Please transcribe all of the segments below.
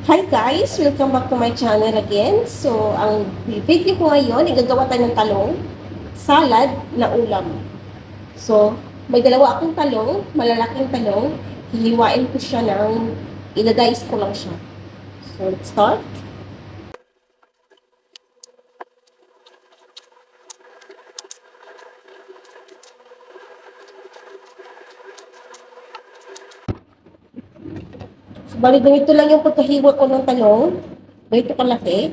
Hi guys! Welcome back to my channel again. So, ang video ko ngayon, igagawa tayo ng talong, salad na ulam. So, may dalawa akong talong, malalaking talong. Hihiwain ko siya ng, iladice ko lang siya. So, let's start. So, bali ganito lang yung pagkahiwa ko ng talong. Ganito kalaki.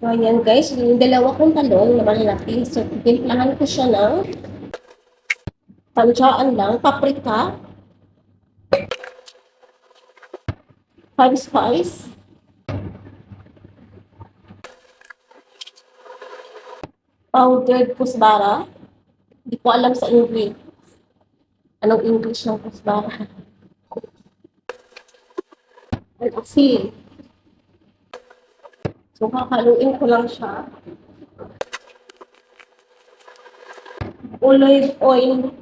So, ayan guys, yung dalawa kong talong na malalaki. So, timplahan ko siya ng tansyaan lang, paprika, five spice, powdered kusbara. Hindi ko alam sa English. Anong English ng kusbara? At asin. So, kakaluin ko lang siya. Olive oil.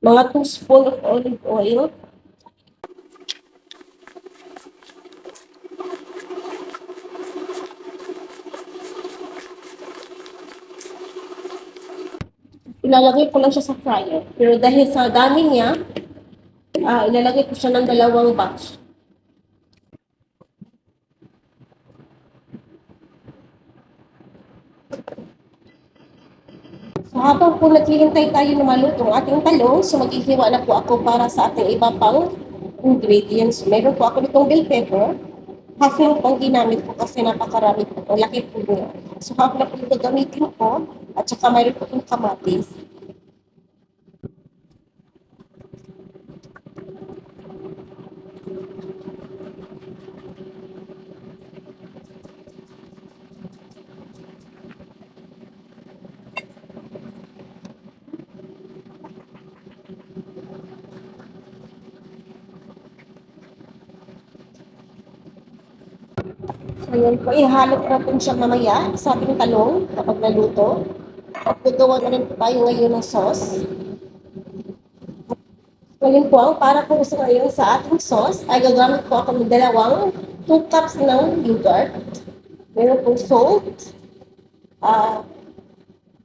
Mga 2 spoon of olive oil. Ilalagay ko lang siya sa fryer. Pero dahil sa dami niya, ilalagay ko siya ng dalawang batch. So, habang po naghihintay tayo na maluto ang ating talong, so maghihiwa na po ako para sa ating iba pang ingredients. Meron po ako nitong bell pepper. Half lang po ang ginamit ko kasi napakarami po. Ang laki po niya. So, half na po yung gagamitin ko. At saka mayroon po yung kamatis. So, ayan po. Ihalo ko natin siya mamaya sa ating talong kapag naluto. At gagawa na rin po tayo ngayon ng sauce. Ngayon po, para po sa ngayon sa ating sauce, ay gagamit po ako ng dalawang 2 cups ng yogurt. Meron pong salt, uh,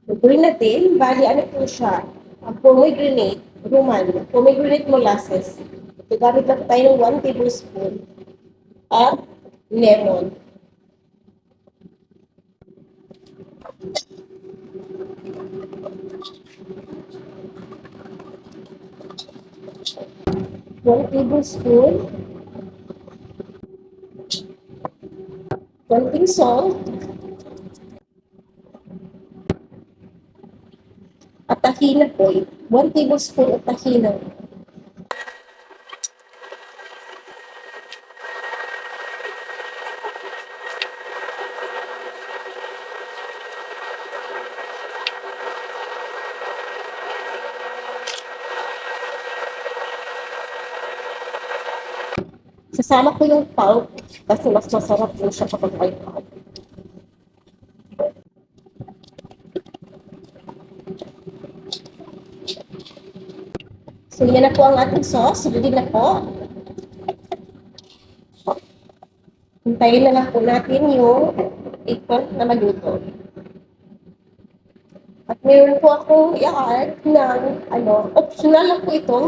grenadine, bali ano po siya, pomegranate, pomegranate molasses. Gagamit lang tayo ng 1 tablespoon at lemon. One tablespoon, konting salt, at tahina po, 1 tablespoon at tahina. Sasama ko yung pulp kasi mas masarap po siya kapag may pulp. So, yan na po ang ating sauce. Ready na po. Hintayin na lang po natin yung eggplant na maluto. At meron po akong i-add ng, optional lang po ito,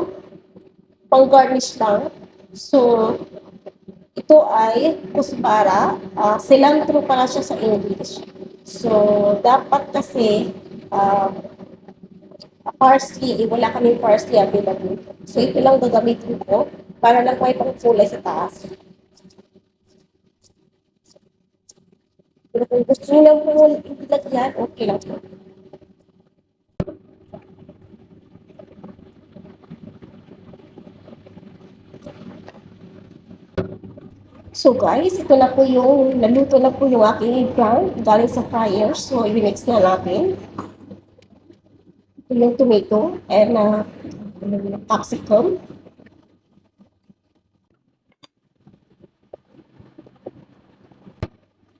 pang garnish lang. So, ito ay kusbara, cilantro pala siya sa English. So, dapat kasi, parsley, wala kaming parsley available. So, ito lang gagamitin ko para lang may pang kulay sa taas. Pero kung gusto nyo lang po ilagyan, okay lang po. So, So guys, ito na po yung, naluto na po yung aking eggplant galing sa fryer. So, i-mix na natin. Ito yung tomato and capsicum.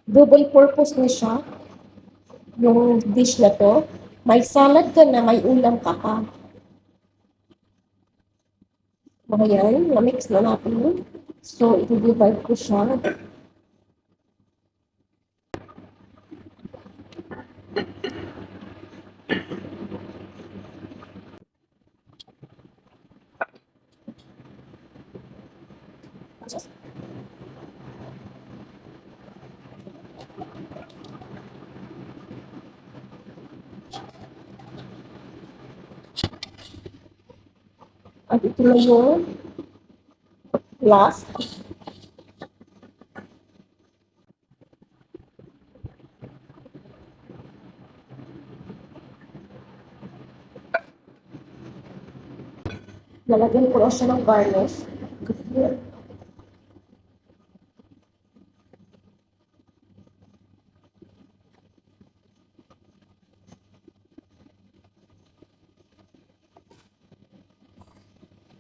Double purpose na siya, yung dish na to. May salad ka na, may ulam ka pa. Ayan, na-mix na natin. So, i-divide ko siya. At ito na yung last. Lalagyan ko lang siya ng garnish.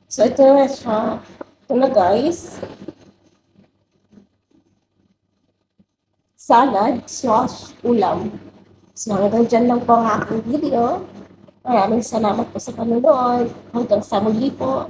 So, ito na siya. Ito na guys. Salad, sauce, ulam. So, hanggang dyan lang po ang aking video. Maraming salamat po sa panonood. Hanggang sa muli po.